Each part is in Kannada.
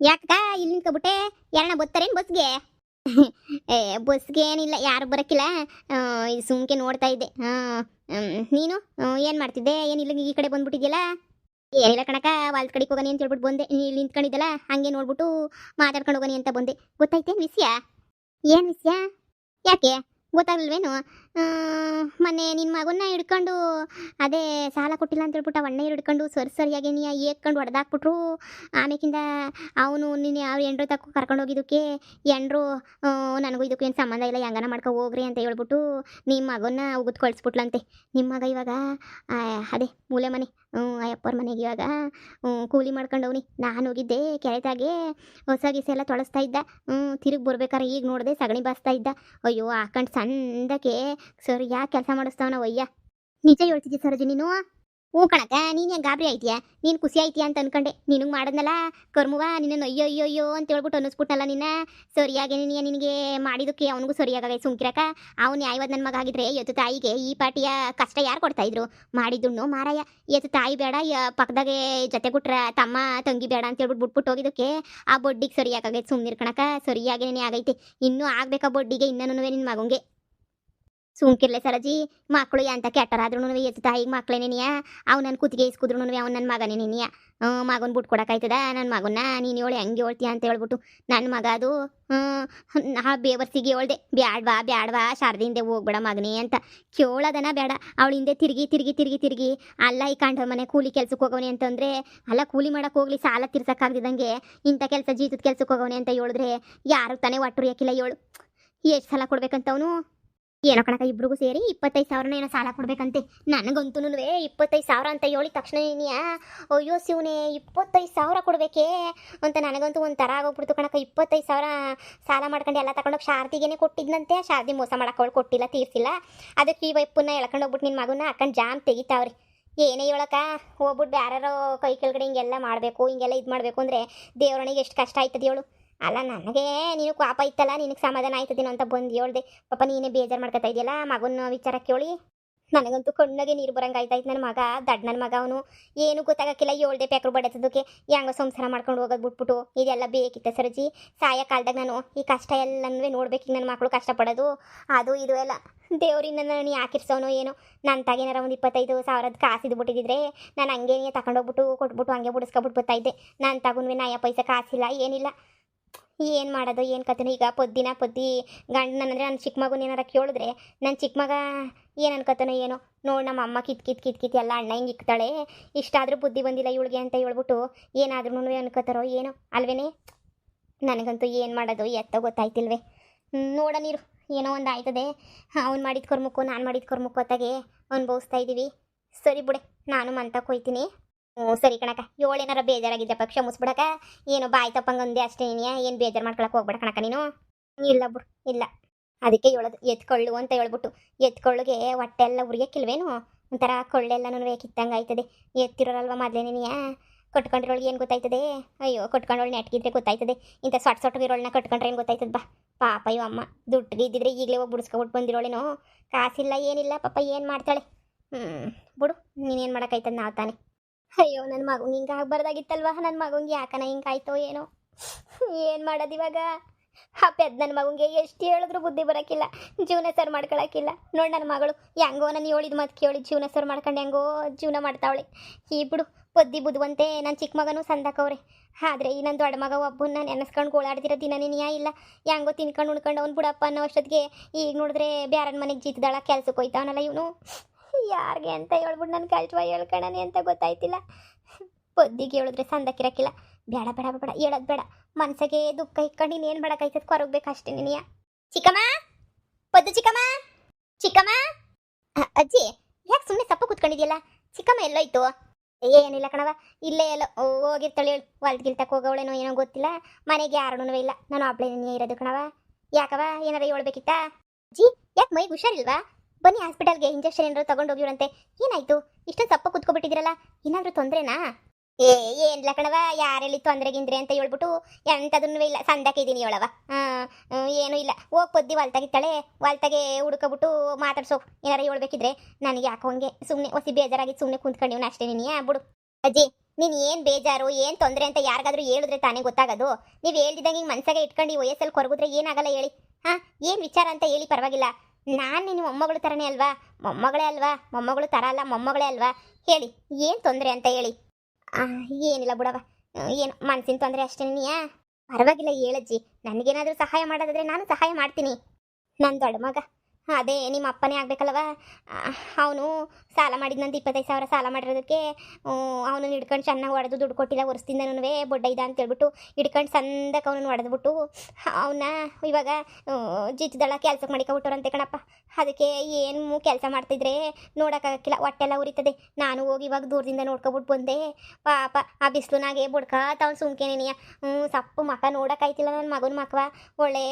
ಯಾಕ ಇಲ್ಲಿ ನಿಂತ್ಕೊಬಿಟ್ಟೆ? ಯಾರನ್ನ ಬರ್ತಾರೇನು ಬಸ್ಗೆ? ಏ ಬಸ್ಗೆ ಏನಿಲ್ಲ, ಯಾರು ಬರಕ್ಕಿಲ್ಲ. ಇದು ಸುಮ್ಕೆ ನೋಡ್ತಾ ಇದ್ದೆ. ನೀನು ಏನು ಮಾಡ್ತಿದ್ದೆ? ಏನಿಲ್ಲ ಈ ಕಡೆ ಬಂದ್ಬಿಟ್ಟಿದ್ಯಲ್ಲ? ಏನಿಲ್ಲ ಕಣಕ, ವಾಲ್ದ ಕಡೆಗೆ ಹೋಗನಿ ಅಂತ ಹೇಳ್ಬಿಟ್ಟು ಬಂದೆ. ನೀನು ಇಲ್ಲಿ ನಿಂತ್ಕೊಂಡಿದ್ದಲ್ಲ, ಹಂಗೆ ನೋಡ್ಬಿಟ್ಟು ಮಾತಾಡ್ಕೊಂಡು ಹೋಗನಿ ಅಂತ ಬಂದೆ. ಗೊತ್ತಾಯ್ತೇನು ವಿಷಯ? ಏನು ವಿಷಯ? ಯಾಕೆ ಗೊತ್ತಾಗ್ಲಿಲ್ವೇನು? ಮೊನ್ನೆ ನಿನ್ನ ಮಗನ್ನ ಹಿಡ್ಕೊಂಡು ಅದೇ ಸಾಲ ಕೊಟ್ಟಿಲ್ಲ ಅಂತ ಹೇಳ್ಬಿಟ್ಟು ಅಣ್ಣ ಹಿಡ್ಕೊಂಡು ಸರಿಯಾಗಿ ನೀ ಏಕ್ಕೊಂಡು ಹೊಡೆದಾಕ್ಬಿಟ್ರು. ಆಮೇಕಿಂದ ಅವನು ನೀನು ಯಾವ ಎಂಡ್ರು ತಕ್ಕ ಕರ್ಕೊಂಡು ಹೋಗಿದ್ದಕ್ಕೆ ಎಂಡ್ರು ನನಗೂ ಇದಕ್ಕೂ ಏನು ಸಂಬಂಧ ಇಲ್ಲ, ಹೆಂಗನ ಮಾಡ್ಕೊ ಹೋಗ್ರಿ ಅಂತ ಹೇಳ್ಬಿಟ್ಟು ನಿಮ್ಮ ಮಗನ್ನ ಉಗಿದು ಕಳಿಸ್ಬಿಟ್ಲಂತೆ. ನಿಮ್ಮ ಮಗ ಇವಾಗ ಅದೇ ಮೂಲೆ ಮನೆ ಅಯ್ಯಪ್ಪರ ಮನೆಗೆ ಇವಾಗ ಕೂಲಿ ಮಾಡ್ಕೊಂಡವ್ನಿ. ನಾನು ಹೋಗಿದ್ದೆ ಕೆರೆತಾಗೆ ಹೊಸ ಗಿಸ ಎಲ್ಲ ತೊಳಸ್ತಾ ಇದ್ದ. ತಿರುಗಿ ಬರ್ಬೇಕಾರೆ ಈಗ ನೋಡಿದೆ ಸಗಣಿ ಬಾಸ್ತಾ ಇದ್ದ. ಅಯ್ಯೋ ಹಾಕೊಂಡು ಸಣ್ಣದಕ್ಕೆ ಸರ್ ಯಾಕೆ ಕೆಲಸ ಮಾಡಿಸ್ತಾವನ ಒಯ್ಯ. ನಿಜ ಹೇಳ್ತಿದ್ದೆ ಸರೋಜಿ ನೀನು? ಹ್ಞೂ ಕಣಕ, ನೀನು ಗಾಬರಿ ಆಯ್ತೀಯ? ನೀನು ಖುಷಿ ಆಯ್ತೀಯ ಅಂತ ಅನ್ಕೊಂಡೆ. ನಿನಗೆ ಮಾಡಿದ್ನಲ್ಲ ಕರ್ಮುವ, ನಿನ್ನ ಅಯ್ಯೋ ಅಯ್ಯೋ ಅಯ್ಯೋ ಅಂತ ಹೇಳ್ಬಿಟ್ಟು ಅನ್ನಿಸ್ಬಿಟ್ಟಲ್ಲ ನಿನ್ನ. ಸರಿಯಾಗಿ ನಿನಗೆ ಮಾಡಿದಕ್ಕೆ ಅವನಿಗೂ ಸರಿಯಾಗೈ ಸುಮ್ಕಿರಕ. ಅವ್ನು ನ್ಯಾಯವಾದ ನನ್ನ ಮಗ ಆಗಿದ್ರೆ ಎತ್ತು ತಾಯಿಗೆ ಈ ಪಾಟಿಯ ಕಷ್ಟ ಯಾರು ಕೊಡ್ತಾಯಿದ್ರು? ಮಾಡಿದ್ದುಣ್ಣು ಮಾರಾಯ. ಎತ್ತು ತಾಯಿ ಬೇಡ, ಪಕ್ಕದಾಗೆ ಜೊತೆ ಕೊಟ್ರ ತಮ್ಮ ತಂಗಿ ಬೇಡ ಅಂತ ಹೇಳ್ಬಿಟ್ಟು ಬಿಟ್ಬಿಟ್ಟು ಹೋಗಿದ್ದಕ್ಕೆ ಆ ಬಡ್ಡಿಗೆ ಸರಿಯಾಗೈತೆ. ಸುಮ್ಮನಿರ್ ಕಣಕ, ಸರಿಯಾಗೇನೇ ಆಗೈತೆ. ಇನ್ನೂ ಆಗ್ಬೇಕಾ ಬಡ್ಡಿಗೆ ಇನ್ನೂ ನಿನ್ನ ಮಗಂಗೆ? ಸುಮ್ಕಿರ್ಲೆ ಸರಜಿ, ಮಕ್ಕಳು ಎಂತ ಕೆಟ್ಟರಾದ್ರೂ ಎತ್ತು ತಾಯಿಗೆ ಮಕ್ಳೇನೇನಿಯ? ಅವ್ನು ನನ್ನ ಕುತ್ತಿಗೆ ಇಸ್ಕುದ್ರು ಅವ್ನು ನನ್ನ ಮಗನೇನೇನಿಯ? ಮಗನ ಬಿಟ್ಟು ಕೊಡೋಕ್ಕಾಯ್ತದ? ನನ್ನ ಮಗನ್ನ ನೀನು ಹೇಳಿ ಹೆಂಗೆ ಹೇಳ್ತೀಯ ಅಂತ ಹೇಳ್ಬಿಟ್ಟು ನನ್ನ ಮಗ ಅದು ಬೇವರ್ಸಿಗೆ ಹೇಳ್ದೆ, ಬ್ಯಾಡ್ವಾ ಶಾರದಿಂದ ಹೋಗ್ಬೇಡ ಮಗನೇ ಅಂತ. ಕೇಳೋದನ ಬೇಡ. ಅವಳು ಹಿಂದೆ ತಿರುಗಿ ಅಲ್ಲ ಈ ಕಂಡ ಮನೆ ಕೂಲಿ ಕೆಲ್ಸಕ್ಕೆ ಹೋಗೋನೆ ಅಂತಂದರೆ, ಅಲ್ಲ ಕೂಲಿ ಮಾಡೋಕೆ ಹೋಗ್ಲಿ ಸಾಲ ತೀರ್ಸೋಕ್ಕಾಗ್ದಿದ್ದಂಗೆ ಇಂಥ ಕೆಲಸ ಜೀತದ ಕೆಲ್ಸಕ್ಕೆ ಹೋಗೋನೆ ಅಂತ ಹೇಳಿದ್ರೆ ಯಾರು ತಾನೇ ಒಟ್ಟರು ಯಾಕಿಲ್ಲ ಹೇಳು? ಎಷ್ಟು ಸಲ ಕೊಡ್ಬೇಕಂತವನು? ಏನೋ ಕಣಕ, ಇಬ್ರಿಗೂ ಸೇರಿ 25,000 ಏನೋ ಸಾಲ ಕೊಡ್ಬೇಕಂತೆ. ನನಗಂತೂ 25,000 ಅಂತ ಹೇಳಿ ತಕ್ಷಣ ನೀನಿಯ ಅಯ್ಯೋ ಶಿವನೇ 25,000 ಕೊಡ್ಬೇಕೇ ಅಂತ ನನಗಂತೂ ಒಂಥರ ಆಗೋಗ್ಬಿಡ್ತು ಕಣಕ. 25,000 ಸಾಲ ಮಾಡ್ಕೊಂಡು ಎಲ್ಲ ತಗೊಂಡೋಗಿ ಶಾರದಿಗೇನೆ ಕೊಟ್ಟಿದ್ದಂತೆ. ಶಾರದಿ ಮೋಸ ಮಾಡಕ್ಕೆ ಅವಳು ಕೊಟ್ಟಿಲ್ಲ, ತೀರ್ಸಿಲ್ಲ. ಅದಕ್ಕೆ ಈ ವೈಪನ್ನ ಎಳ್ಕೊಂಡು ಹೋಗ್ಬಿಟ್ಟು ನಿನ್ನ ಮಗನ ಹಾಕೊಂಡು ಜಾಮ್ ತೆಗಿತಾವ್ರಿ. ಏನೇ ಹೇಳಕ್ಕ, ಹೋಗ್ಬಿಟ್ಟು ಯಾರೋ ಕೈ ಕೆಳಗಡೆ ಹಿಂಗೆಲ್ಲ ಮಾಡಬೇಕು, ಹಿಂಗೆಲ್ಲ ಇದು ಮಾಡಬೇಕು ಅಂದರೆ ದೇವ್ರನಿಗೆ ಎಷ್ಟು ಕಷ್ಟ ಆಯ್ತದೆ ಹೇಳು? ಅಲ್ಲ ನನಗೆ ನೀನು ಪಾಪ ಇತ್ತಲ್ಲ, ನಿನಗೆ ಸಮಾಧಾನ ಆಯ್ತದೇನೋ ಅಂತ ಬಂದು ಹೇಳ್ದೆ. ಪಾಪ ನೀನೇ ಬೇಜಾರು ಮಾಡ್ಕೊತಾ ಇದೆಯಲ್ಲ ಮಗನ ವಿಚಾರ ಕೇಳಿ. ನನಗಂತೂ ಕಣ್ಣಗೆ ನೀರು ಬರಂಗೆ ಆಯ್ತಾಯ್ತು. ನನ್ನ ಮಗ ನನ್ನ ಮಗ, ಅವನು ಏನು ಗೊತ್ತಾಗಕ್ಕಿಲ್ಲ. ಹೇಳ್ದೆ ಪ್ಯಾಕ್ರು ಬಡತದಕ್ಕೆ ಹೆಂಗೋ ಸಂಸಾರ ಮಾಡ್ಕೊಂಡು ಹೋಗೋದು ಬಿಟ್ಬಿಟ್ಟು ಇದೆಲ್ಲ ಬೇಕಿತ್ತ ಸರಜಿ? ಸಾಯ ಕಾಲದಾಗ ನಾನು ಈ ಕಷ್ಟ ಎಲ್ಲನೂ ನೋಡ್ಬೇಕು. ನನ್ನ ಮಕ್ಕಳು ಕಷ್ಟಪಡೋದು ಅದು ಇದು ಎಲ್ಲ ದೇವ್ರಿಂದ ನಾನು ಯಾಕಿರ್ಸೋನೋ ಏನೋ. ನನ್ನ ತಾಗೇನಾರ ಒಂದು 25,000 ಕಾಸಿದ್ದು ಬಿಟ್ಟಿದ್ರೆ ನಾನು ಹಂಗೇನೇ ತಗೊಂಡೋಗ್ಬಿಟ್ಟು ಕೊಟ್ಬಿಟ್ಟು ಹಂಗೆ ಬಿಡಿಸ್ಕೊಬಿಟ್ಟು ಬರ್ತಾಯಿದ್ದೆ. ನನ್ನ ತಗೊಂಡ್ವಿ ನಾಯ ಪೈಸೆ ಕಾಸಿಲ್ಲ ಏನಿಲ್ಲ. ಏನು ಮಾಡೋದು ಏನು ಕತೆನೋ ಈಗ ಪೊದ್ದಿ ಗಂಡನಂದರೆ ನನ್ನ ಚಿಕ್ಕ ಮಗನ ಏನಾರ ಕೇಳಿದ್ರೆ ನನ್ನ ಚಿಕ್ಕ ಮಗ ಏನು ಅನ್ಕೋತಾನೋ ಏನೋ. ನೋಡಿ ನಮ್ಮ ಅಮ್ಮ ಕಿತ್ ಎಲ್ಲ ಅಣ್ಣ ಹಿಂಗೆ ಇಕ್ತಾಳೆ, ಇಷ್ಟಾದರೂ ಬುದ್ಧಿ ಬಂದಿಲ್ಲ ಇವಳಿಗೆ ಅಂತ ಹೇಳ್ಬಿಟ್ಟು ಏನಾದ್ರೂ ಅನ್ಕೋತಾರೋ ಏನೋ ಅಲ್ವೇನೆ. ನನಗಂತೂ ಏನು ಮಾಡೋದು ಎತ್ತ ಗೊತ್ತಾಯ್ತಿಲ್ವೇ. ನೋಡ ನೀರು ಏನೋ ಒಂದು ಆಯ್ತದೆ. ಅವ್ನು ಮಾಡಿದ ಕರ್ಮಕ್ಕೂ ನಾನು ಮಾಡಿದ ಕರ್ಮಕ್ಕೂ ಹೊತ್ತಾಗೆ ಅನುಭವಿಸ್ತಾ ಇದ್ದೀವಿ. ಸರಿ ಬಿಡೆ, ನಾನು ಮಂತಕ್ಕೆ ಹೋಯ್ತೀನಿ. ಸರಿ ಕಣಕ, ಏಳೇನಾರ ಬೇಜಾರಾಗಿದ್ದೆ ಪಕ್ಷ ಮುಸ್ಬಿಡಕ. ಏನು ಬಾಯಿ ತಪ್ಪಂಗಂದೆ ಅಷ್ಟೇ. ಏನು ಬೇಜಾರು ಮಾಡ್ಕೊಳಕ್ಕೆ ಹೋಗ್ಬೇಡ ಕಣಕ ನೀನು. ಇಲ್ಲ ಬಿಡು, ಇಲ್ಲ. ಅದಕ್ಕೆ ಹೇಳೋದು ಎತ್ಕೊಳ್ಳು ಅಂತ ಹೇಳ್ಬಿಟ್ಟು. ಎತ್ಕೊಳ್ಳುಗೆ ಹೊಟ್ಟೆಲ್ಲ ಉರಿಯಕ್ಕಿಲ್ವೇನು? ಒಂಥರ ಕೊಳ್ಳೆಲ್ಲನೂ ಕಿತ್ತಂಗೆ ಆಯ್ತದೆ. ಎತ್ತಿರೋರಲ್ವ ಮೊದಲೇನೇನಿಯ ಕಟ್ಕೊಂಡಿರೋಳಿಗೆ ಏನು ಗೊತ್ತಾಯ್ತದೆ? ಅಯ್ಯೋ ಕಟ್ಕೊಂಡೋಳು ನೆಟ್ಗಿದ್ರೆ ಗೊತ್ತಾಯ್ತದೆ. ಇಂಥ ಸೊಟ್ಟಗಿರೋಳನ್ನ ಕಟ್ಕೊಂಡ್ರೆ ಏನು ಗೊತ್ತಾಯ್ತದ? ಬಾ ಪಾಪ ಇವ ಅಮ್ಮ ದುಡ್ಡಿಗೆ ಇದ್ದಿದ್ರೆ ಈಗಲೇ ಹೋಗಿ ಬಿಡಿಸ್ಕೊಬಿಟ್ಟು ಬಂದಿರೋಳೇನೋ. ಕಾಸಿಲ್ಲ ಏನಿಲ್ಲ ಪಾಪ, ಏನು ಮಾಡ್ತಾಳೆ? ಬಿಡು, ನೀನೇನು ಮಾಡೋಕ್ಕಾಯ್ತದ? ನಾವು ತಾನೆ. ಅಯ್ಯೋ ನನ್ನ ಮಗಂಗೆ ಹಿಂಗೆ ಆಗ್ಬಾರ್ದಾಗಿತ್ತಲ್ವ. ನನ್ನ ಮಗಂಗೆ ಯಾಕನ ಹಿಂಗಾಯ್ತೋ ಏನೋ. ಏನು ಮಾಡೋದು ಇವಾಗ? ಆ ಪೆದ್ದ ನನ್ನ ಮಗಂಗೆ ಎಷ್ಟು ಹೇಳಿದ್ರು ಬುದ್ಧಿ ಬರೋಕ್ಕಿಲ್ಲ, ಜೀವನ ಸರ್ ಮಾಡ್ಕೊಳಕ್ಕಿಲ್ಲ. ನೋಡಿ ನನ್ನ ಮಗಳು ಹೆಂಗೋ ನಾನು ಹೇಳಿದ ಮಾತು ಕೇಳಿ ಜೀವನ ಸರ್ ಮಾಡ್ಕೊಂಡು ಹೆಂಗೋ ಜೀವನ ಮಾಡ್ತಾವಳೆ. ಈ ಬಿಡು ಬುದ್ಧಿ ಬುದ್ಧಿವಂತೆ ನನ್ನ ಚಿಕ್ಕ ಮಗನೂ ಸಂದಕವ್ರೆ. ಆದರೆ ಈ ನನ್ನ ದೊಡ್ಡ ಮಗ ಒಬ್ಬನ ನೆನೆಸ್ಕೊಂಡು ಗೋಳಾಡ್ದಿರೋ ದಿನನೇ ಇಲ್ಲ. ಹೆಂಗೋ ತಿನ್ಕೊಂಡು ಉಣ್ಕೊಂಡು ಅವ್ನು ಬಿಡಪ್ಪ ಅನ್ನೋ ಅಷ್ಟೊತ್ತಿಗೆ ಈಗ ನೋಡಿದ್ರೆ ಬ್ಯಾರನ ಮನೆಗೆ ಜೀತದಾಳ ಕೆಲ್ಸಕ್ಕೆ ಹೋಯ್ತಾವನಲ್ಲ ಇವನು. ಯಾರಿಗೆ ಅಂತ ಹೇಳ್ಬಿಟ್ಟು ನನ್ನ ಕಳ್ಸುವ ಹೇಳ್ಕೊಳ್ಳೋಣ ಅಂತ ಗೊತ್ತಾಯ್ತಿಲ್ಲ. ಬುದ್ಧಿಗೆ ಹೇಳಿದ್ರೆ ಸಂದಕ್ಕಿರಕ್ಕಿಲ್ಲ. ಬೇಡ ಹೇಳೋದು ಬೇಡ. ಮನಸ್ಸಿಗೆ ದುಃಖ ಇಟ್ಕೊಂಡು ಇನ್ನೇನು ಮಾಡೋಕ್ಕಾಯ್ತದ? ಕೊರಗಬೇಕಷ್ಟೇ ನೀನಿಯ. ಚಿಕ್ಕಮ್ಮ, ಪದ್ದು ಚಿಕ್ಕಮ್ಮ. ಅಜ್ಜಿ ಯಾಕೆ ಸುಮ್ಮನೆ ಸಪ್ಪ ಕೂತ್ಕೊಂಡಿದ್ಯಲ್ಲ? ಚಿಕ್ಕಮ್ಮ ಎಲ್ಲೋಯ್ತು? ಏನಿಲ್ಲ ಕಣವ, ಇಲ್ಲೇ ಎಲ್ಲೋ ಹೋಗಿರ್ತಾಳೆ ಹೇಳು. ಹೊಲ್ಗಿಲ್ತಕ್ಕೆ ಹೋಗೋವಳೇನೋ ಏನೋ ಗೊತ್ತಿಲ್ಲ. ಮನೆಗೆ ಯಾರೂ ಇಲ್ಲ, ನಾನು ಒಬ್ಳೇನೇ ಇರೋದು ಕಣವ. ಯಾಕವ ಏನಾರ ಹೇಳ್ಬೇಕಿತ್ತಾ? ಅಜ್ಜಿ ಯಾಕೆ ಮೈಗೆ ಹುಷಾರಿಲ್ವಾ? ಬನ್ನಿ ಹಾಸ್ಪಿಟಲ್ಗೆ, ಇಂಜೆಕ್ಷನ್ ಏನಾದ್ರು ತಗೊಂಡೋಗಿರಂತೆ. ಏನಾಯ್ತು? ಇಷ್ಟೊಂದು ಸಪ್ಪ ಕುತ್ಕೊಬಿಟ್ಟಿದ್ದೀರಲ್ಲ, ಏನಾದರೂ ತೊಂದರೆನಾ? ಏನಿಲ್ಲ ಕಣವ, ಯಾರೆಲ್ಲಿ ತೊಂದರೆಗಿಂದ್ರೆ ಅಂತ ಹೇಳ್ಬಿಟ್ಟು ಎಂಥದನ್ನೂ ಇಲ್ಲ, ಸಂದಕ್ಕೆ ಇದ್ದೀನಿ ಹೇಳವ. ಏನೂ ಇಲ್ಲ, ಹೋಗಿ ಪದ್ದಿ ಹೊಲ್ತಾಗೆ ಹುಡ್ಕೊಬಿಟ್ಟು ಮಾತಾಡ್ಸೋ. ಏನಾರ ಹೇಳ್ಬೇಕಿದ್ರೆ ನನಗೆ ಯಾಕೋ ಹಂಗೆ ಸುಮ್ಮನೆ ಹೊಸಿ ಬೇಜಾರಾಗಿ ಸುಮ್ಮನೆ ಕುಂತ್ಕೊಂಡಿವ್ನ ಅಷ್ಟೇ ನೀನು. ಬಿಡು ಅಜ್ಜಿ, ನೀನು ಏನು ಬೇಜಾರು ಏನು ತೊಂದರೆ ಅಂತ ಯಾರಿಗಾದ್ರೂ ಹೇಳಿದ್ರೆ ತಾನೇ ಗೊತ್ತಾಗೋದು. ನೀವು ಹೇಳ್ದಿದ್ದಂಗೆ ಹಿಂಗೆ ಮನ್ಸಾಗೆ ಇಟ್ಕೊಂಡು ಈ ವಯಸ್ಸಲ್ಲಿ ಕೊರಗಿದ್ರೆ ಏನಾಗಲ್ಲ ಹೇಳಿ. ಹಾಂ, ಏನು ವಿಚಾರ ಅಂತ ಹೇಳಿ, ಪರವಾಗಿಲ್ಲ. ನಾನು ನಿಮ್ಮ ಮೊಮ್ಮಗಳು ಥರನೇ ಅಲ್ವಾ? ಮೊಮ್ಮಗಳೇ ಅಲ್ವಾ? ಮೊಮ್ಮಗಳು ಥರ ಅಲ್ಲ, ಮೊಮ್ಮಗಳೇ ಅಲ್ವಾ? ಹೇಳಿ, ಏನು ತೊಂದರೆ ಅಂತ ಹೇಳಿ. ಏನಿಲ್ಲ ಬಿಡವ, ಏನು ಮನಸ್ಸಿನ ತೊಂದರೆ ಅಷ್ಟೇ ನೀಯಾ? ಪರವಾಗಿಲ್ಲ ಹೇಳಜ್ಜಿ, ನನಗೇನಾದರೂ ಸಹಾಯ ಮಾಡೋದಾದ್ರೆ ನಾನು ಸಹಾಯ ಮಾಡ್ತೀನಿ. ನನ್ನ ದೊಡ್ಡ ಮಗ ಅದೇ ನಿಮ್ಮ ಅಪ್ಪನೇ ಆಗ್ಬೇಕಲ್ವ. ಅವನು ಸಾಲ ಮಾಡಿದ್ನಂತ 25,000 ಸಾಲ ಮಾಡಿರೋದಕ್ಕೆ ಅವನು ಹಿಡ್ಕೊಂಡು ಚೆನ್ನಾಗಿ ಹೊಡೆದು ದುಡ್ಡು ಕೊಟ್ಟಿಲ್ಲ ವರ್ಷದಿಂದನೂ ಬೊಡ್ಡ ಇದ್ದ ಅಂತೇಳ್ಬಿಟ್ಟು ಹಿಡ್ಕೊಂಡು ಸಂದಕ್ಕೆ ಅವನನ್ನು ಹೊಡೆದ್ಬಿಟ್ಟು ಅವನ್ನ ಇವಾಗ ಜಿತ್ತದಳ ಕೆಲ್ಸಕ್ಕೆ ಮಾಡಿಕೊಬಿಟ್ಟವ್ರಂತೆ ಕಣಪ್ಪ. ಅದಕ್ಕೆ ಏನು ಕೆಲಸ ಮಾಡ್ತಿದ್ರೆ ನೋಡೋಕ್ಕಾಗಕ್ಕಿಲ್ಲ, ಹೊಟ್ಟೆಲ್ಲ ಉರಿತದೆ. ನಾನು ಹೋಗಿ ಇವಾಗ ದೂರದಿಂದ ನೋಡ್ಕೊಬಿಟ್ಟು ಬಂದೆ. ಪಾಪ ಆ ಬಿಸಿಲುನಾಗೆ ಬುಡ್ಕಾತವ್ನು ಸುಮ್ಕೆನೇನಿಯ. ಸಪ್ಪು ಮಕ ನೋಡೋಕ್ಕಾಯ್ತಿಲ್ಲ ನನ್ನ ಮಗನ ಮಕ್ಕವ. ಒಳ್ಳೆ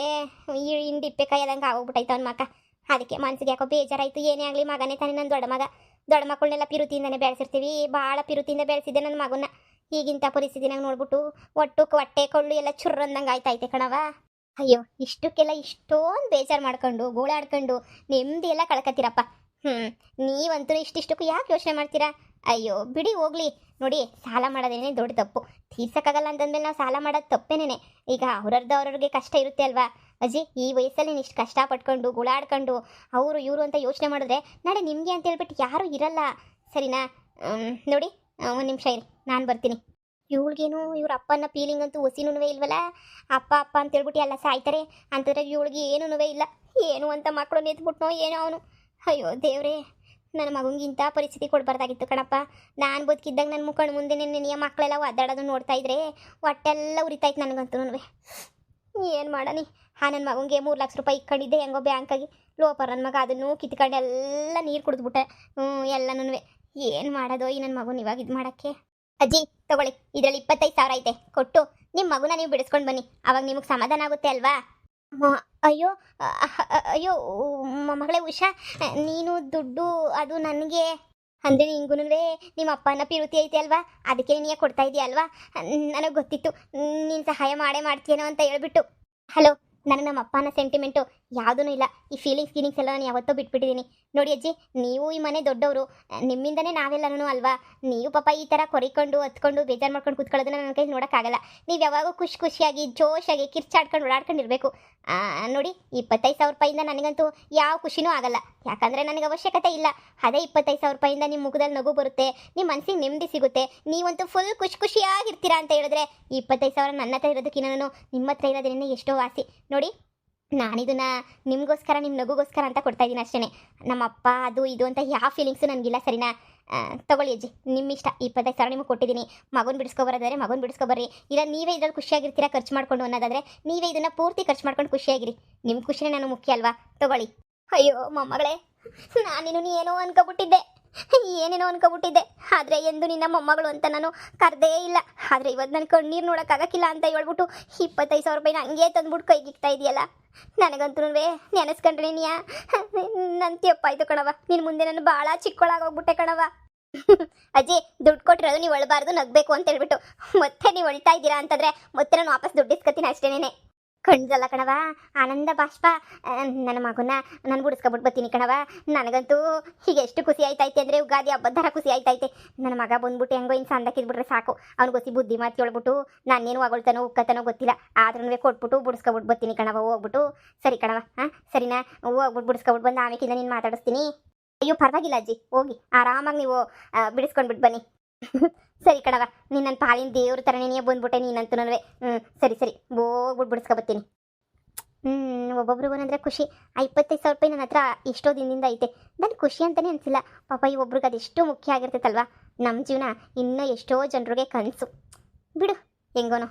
ಹಿಂಡಿಪ್ಪೆ ಕೈಯದಂಗೆ ಆಗೋಗ್ಬಿಟ್ಟೈತೆ ಅವ್ನ ಮಕ. ಅದಕ್ಕೆ ಮನ್ಸಿಗೆ ಯಾಕೋ ಬೇಜಾರಾಯಿತು. ಏನೇ ಆಗಲಿ ಮಗನೇ ತಾನೇ ನನ್ನ ದೊಡ್ಡ ಮಗ. ದೊಡ್ಡ ಮಕ್ಕಳನ್ನೆಲ್ಲ ಪಿರುತಿಯಿಂದನೇ ಬೆಳೆಸಿರ್ತೀವಿ, ಭಾಳ ಪಿರುತಿಯಿಂದ ಬೆಳೆಸಿದ್ದೆ ನನ್ನ ಮಗನ್ನ. ಈಗಿಂಥ ಪರಿಸ್ಥಿತಿನಾಗ ನೋಡ್ಬಿಟ್ಟು ಹೊಟ್ಟೆ ಕೊಳ್ಳು ಎಲ್ಲ ಚುರ್ರಂದಂಗೆ ಆಯ್ತೈತೆ ಕಣವ. ಅಯ್ಯೋ, ಇಷ್ಟಕ್ಕೆಲ್ಲ ಇಷ್ಟೊಂದು ಬೇಜಾರು ಮಾಡ್ಕೊಂಡು ಗೋಳಾಡ್ಕೊಂಡು ನೆಮ್ಮದಿ ಎಲ್ಲ ಕಳ್ಕೊತೀರಪ್ಪ. ನೀವಂತೂ ಇಷ್ಟಿಷ್ಟಕ್ಕೂ ಯಾಕೆ ಯೋಚನೆ ಮಾಡ್ತೀರಾ? ಅಯ್ಯೋ ಬಿಡಿ ಹೋಗ್ಲಿ. ನೋಡಿ, ಸಾಲ ಮಾಡೋದೇನೆ ದೊಡ್ಡ ತಪ್ಪು. ತೀರ್ಸಕ್ಕಾಗಲ್ಲ ಅಂತಂದ್ಮೇಲೆ ನಾವು ಸಾಲ ಮಾಡೋದು ತಪ್ಪೇನೇನೆ. ಈಗ ಅವ್ರವ್ರಿಗೆ ಕಷ್ಟ ಇರುತ್ತೆ ಅಲ್ವಾ ಅಜ್ಜಿ. ಈ ವಯಸ್ಸಲ್ಲಿ ಇಷ್ಟು ಕಷ್ಟಪಟ್ಕೊಂಡು ಗುಳಾಡ್ಕೊಂಡು ಅವರು ಇವರು ಅಂತ ಯೋಚನೆ ಮಾಡಿದ್ರೆ ನಾಳೆ ನಿಮಗೆ ಅಂತ ಹೇಳ್ಬಿಟ್ಟು ಯಾರೂ ಇರಲ್ಲ, ಸರಿನಾ? ನೋಡಿ, ಒಂದು ನಿಮಿಷ ಇರಿ, ನಾನು ಬರ್ತೀನಿ. ಇವಳಿಗೇನು ಇವ್ರ ಅಪ್ಪನ ಫೀಲಿಂಗ್ ಅಂತೂ ಹೊಸಿನೂ ಇಲ್ವಲ್ಲ. ಅಪ್ಪ ಅಪ್ಪ ಅಂತೇಳ್ಬಿಟ್ಟು ಎಲ್ಲ ಸಾಯ್ತಾರೆ ಅಂತಂದ್ರೆ ಇವಳಿಗೆ ಏನೂ ಇಲ್ಲ. ಏನು ಅಂತ ಮಕ್ಕಳು ನೆತ್ಬಿಟ್ನೋ ಏನೋ ಅವನು. ಅಯ್ಯೋ ದೇವ್ರೇ, ನನ್ನ ಮಗಂಗೆ ಇಂಥ ಪರಿಸ್ಥಿತಿ ಕೊಡಬಾರ್ದಾಗಿತ್ತು ಕಣಪ್ಪ. ನಾನು ಬದುಕಿದ್ದಾಗ ನನ್ನ ಮುಖಂಡು ಮುಂದೆ ನೆನೆಯ ಮಕ್ಕಳೆಲ್ಲ ಒದ್ದಾಡೋದು ನೋಡ್ತಾ ಇದ್ರೆ ಹೊಟ್ಟೆಲ್ಲ ಉರಿತಾಯ್ತು ನನಗಂತೂ. ಏನು ಮಾಡನಿ? ನನ್ನ ಮಗಂಗೆ 3 ಲಕ್ಷ ರೂಪಾಯಿ ಇಕ್ಕೊಂಡಿದ್ದೆ ಹೆಂಗೋ ಬ್ಯಾಂಕಾಗಿ. ಲೋಪರ್ ನನ್ನ ಮಗ ಅದನ್ನು ಕಿತ್ಕೊಂಡು ಎಲ್ಲ ನೀರು ಕುಡಿದ್ಬಿಟ್ಟೆ. ಎಲ್ಲನೂ ಏನು ಮಾಡೋದು ಈ ನನ್ನ ಮಗನ ಇವಾಗ ಇದು ಮಾಡೋಕ್ಕೆ? ಅಜ್ಜಿ ತಗೊಳ್ಳಿ, ಇದರಲ್ಲಿ 25,000 ಐತೆ, ಕೊಟ್ಟು ನಿಮ್ಮ ಮಗುನ ನೀವು ಬಿಡಿಸ್ಕೊಂಡು ಬನ್ನಿ. ಅವಾಗ ನಿಮಗೆ ಸಮಾಧಾನ ಆಗುತ್ತೆ ಅಲ್ವಾ? ಅಯ್ಯೋ ಅಯ್ಯೋ ಮಗಳೇ ಉಷಾ, ನೀನು ದುಡ್ಡು ಅದು ನನಗೆ ಅಂದರೆ ನಿಂಗೂ ನಿಮ್ಮ ಅಪ್ಪನ ಪಿರುತಿ ಐತೆ ಅಲ್ವಾ, ಅದಕ್ಕೆ ನೀನು ಕೊಡ್ತಾ ಇದೆಯಾ ಅಲ್ವಾ? ನನಗೆ ಗೊತ್ತಿತ್ತು ನೀನು ಸಹಾಯ ಮಾಡೇ ಮಾಡ್ತೀಯನೋ ಅಂತ ಹೇಳ್ಬಿಟ್ಟು. ಹಲೋ, ನನಗೆ ನಮ್ಮ ಅಪ್ಪನ ಸೆಂಟಿಮೆಂಟು ಯಾವುದೂ ಇಲ್ಲ. ಈ ಫೀಲಿಂಗ್ಸ್ ಎಲ್ಲ ನಾನು ಯಾವತ್ತೋ ಬಿಟ್ಬಿಟ್ಟಿದ್ದೀನಿ. ನೋಡಿ ಅಜ್ಜಿ, ನೀವು ಈ ಮನೆ ದೊಡ್ಡವರು, ನಿಮ್ಮಿಂದನೇ ನಾವೆಲ್ಲನೂ ಅಲ್ವಾ. ನೀವು ಪಾಪ ಈ ಥರ ಕೊರಿಕೊಂಡು ಹತ್ಕೊಂಡು ಬೇಜಾರು ಮಾಡ್ಕೊಂಡು ಕೂತ್ಕೊಳ್ಳೋದನ್ನ ನನ್ನ ಕೈ ನೋಡೋಕ್ಕಾಗಲ್ಲ. ನೀವು ಯಾವಾಗೂ ಖುಷಿಯಾಗಿ ಜೋಶಾಗಿ ಕಿರ್ಚಾಡ್ಕೊಂಡು ಓಡಾಡ್ಕೊಂಡಿರ್ಬೇಕು. ನೋಡಿ, 25,000 ರೂಪಾಯಿಂದ ನನಗಂತೂ ಯಾವ ಖುಷಿನೂ ಆಗಲ್ಲ, ಯಾಕಂದರೆ ನನಗೆ ಅವಶ್ಯಕತೆ ಇಲ್ಲ. ಅದೇ 25,000 ರೂಪಾಯಿಂದ ನಿಮ್ಮ ಮುಖದಲ್ಲಿ ನಗು ಬರುತ್ತೆ, ನಿಮ್ಮ ಮನಸ್ಸಿಗೆ ನೆಮ್ಮದಿ ಸಿಗುತ್ತೆ, ನೀವಂತೂ ಫುಲ್ ಖುಷಿಯಾಗಿರ್ತೀರಾ ಅಂತ ಹೇಳಿದ್ರೆ 25,000 ನನ್ನ ಹತ್ರ ಇರೋದಕ್ಕಿಂತ ನಾನು ನಿಮ್ಮ ಹತ್ರ ಇರೋದ್ರಿಂದ ಎಷ್ಟೋ ವಾಸಿ. ನೋಡಿ, ನಾನಿದನ್ನು ನಿಮಗೋಸ್ಕರ, ನಿಮ್ಮ ನಗುಗೋಸ್ಕರ ಅಂತ ಕೊಡ್ತಾಯಿದ್ದೀನಿ ಅಷ್ಟೇ. ನಮ್ಮ ಅಪ್ಪ ಅದು ಇದು ಅಂತ ಯಾವ ಫೀಲಿಂಗ್ಸು ನನಗಿಲ್ಲ, ಸರಿನಾ? ತಗೊಳ್ಳಿ ಅಜ್ಜಿ, ನಿಮ್ಮ ಇಷ್ಟ. 25,000 ನಿಮಗೆ ಕೊಟ್ಟಿದ್ದೀನಿ. ಮಗನ ಬಿಡಿಸ್ಕೊಬರೋದಾದ್ರೆ ಮಗನ ಬಿಡಿಸ್ಕೊಬರ್ರಿ, ಇಲ್ಲ ನೀವೇ ಇದ್ರಲ್ಲಿ ಖುಷಿಯಾಗಿರ್ತೀರಾ ಖರ್ಚು ಮಾಡ್ಕೊಂಡು ಅನ್ನೋದಾದರೆ ನೀವೇ ಇದನ್ನು ಪೂರ್ತಿ ಖರ್ಚು ಮಾಡ್ಕೊಂಡು ಖುಷಿಯಾಗಿರಿ. ನಿಮ್ಮ ಖುಷಿನೇ ನನಗೆ ಮುಖ್ಯ ಅಲ್ವಾ? ತಗೊಳ್ಳಿ. ಅಯ್ಯೋ ಮೊಮ್ಮಗಳೇ, ನಾನಿನ್ನು ಏನೋ ಅನ್ಕೊಬಿಟ್ಟಿದ್ದೆ, ಏನೇನೋ ಅನ್ಕೊಬಿಟ್ಟಿದ್ದೆ. ಆದರೆ ಎಂದು ನಿನ್ನ ಮೊಮ್ಮಗಳು ಅಂತ ನಾನು ಕರೆದೇ ಇಲ್ಲ. ಆದರೆ ಇವತ್ತು ನನ್ನ ಕಣ್ಣೀರು ನೋಡೋಕ್ಕಾಗಕ್ಕಿಲ್ಲ ಅಂತ ಹೇಳ್ಬಿಟ್ಟು 25,000 ರೂಪಾಯಿನ ಹಂಗೆ ತಂದ್ಬಿಟ್ಟು ಕೈಗಿಕ್ತಾ ಇದೆಯಲ್ಲ. ನನಗಂತೂ ನೆನೆಸ್ಕೊಂಡ್ರೆ ನೀಯ ನನ್ನ ತಪ್ಪಾಯ್ತು ಕಣವ. ನಿನ್ನ ಮುಂದೆ ನಾನು ಭಾಳ ಚಿಕ್ಕಳಾಗೋಗ್ಬಿಟ್ಟೆ ಕಣವ. ಅಜ್ಜಿ, ದುಡ್ಡು ಕೊಟ್ಟಿರೋದು ನೀವು ಒಳಬಾರ್ದು, ನಗಬೇಕು ಅಂತ ಹೇಳ್ಬಿಟ್ಟು ಮತ್ತೆ ನೀವು ಒಳ್ತಾ ಇದ್ದೀರಾ ಅಂತಂದರೆ ಮತ್ತೆ ನಾನು ವಾಪಸ್ ದುಡ್ಡು ಇಸ್ಕೊತೀನಿ ಅಷ್ಟೇನೆ. ಕಣ್ಸಲ್ಲ ಕಣವ, ಆನಂದ ಬಾಷ್ಪ. ನನ್ನ ಮಗನ ನಾನು ಬಿಡಿಸ್ಕೊಬಿಟ್ಟು ಬರ್ತೀನಿ ಕಣವ. ನನಗಂತೂ ಈಗ ಎಷ್ಟು ಖುಷಿ ಆಯ್ತೈತೆ ಅಂದರೆ ಉಗಾದಿ ಹಬ್ಬದ ಥರ ಖುಷಿ ಆಯ್ತೈತೆ. ನನ್ನ ಮಗ ಬಂದ್ಬಿಟ್ಟು ಹೆಂಗೋ ಇನ್ನು ಸಂದಕ್ಕಿದ್ಬಿಟ್ರೆ ಸಾಕು. ಅವ್ನಿಗೋಸಿ ಬುದ್ಧಿ ಮಾತು ಹೇಳ್ಬಿಟ್ಟು ನಾನೇನು ಹೊಗಳ್ತಾನೋ ಉಕ್ಕತಾನೋ ಗೊತ್ತಿಲ್ಲ, ಆದ್ರೂ ಕೊಟ್ಬಿಟ್ಟು ಬಿಡಿಸ್ಕೊಬಿಟ್ಟು ಬರ್ತೀನಿ ಕಣವ. ಹೋಗ್ಬಿಟ್ಟು ಸರಿ ಕಣವ, ಸರಿನಾ? ಹೋಗ್ಬಿಟ್ಟು ಬಿಡಿಸ್ಕೊಬಿಟ್ಟು ಬಂದು ಆಮೇಕಿಂದ ನೀನು ಮಾತಾಡಿಸ್ತೀನಿ. ಅಯ್ಯೋ ಪರವಾಗಿಲ್ಲ ಅಜ್ಜಿ, ಹೋಗಿ ಆರಾಮಾಗಿ ನೀವು ಬಿಡಿಸ್ಕೊಂಡ್ಬಿಟ್ಟು ಬನ್ನಿ. ಸರಿ ಕಣವ, ನೀನು ನನ್ನ ಪಾಲಿನ ದೇವ್ರ ಥರ ನೀನೇ ಬಂದ್ಬಿಟ್ಟೆ ನೀನಂತೂ. ಸರಿ ಹೋಗ್ಬಿಟ್ಟು ಬಿಡಿಸ್ಕೊಬತ್ತೀನಿ. ಒಬ್ಬೊಬ್ರಿಗೇನಂದರೆ ಖುಷಿ. 25,000 ರೂಪಾಯಿ ನನ್ನ ಹತ್ರ ಎಷ್ಟೋ ದಿನದಿಂದ ಐತೆ, ನನಗೆ ಖುಷಿ ಅಂತಲೇ ಅನಿಸಿಲ್ಲ. ಪಾಪ ಈ ಒಬ್ರಿಗೆ ಅದೆಷ್ಟು ಮುಖ್ಯ ಆಗಿರ್ತೈತಲ್ವ. ನಮ್ಮ ಜೀವನ ಇನ್ನೂ ಎಷ್ಟೋ ಜನರಿಗೆ ಕನಸು. ಬಿಡು, ಹೆಂಗೋನೋ.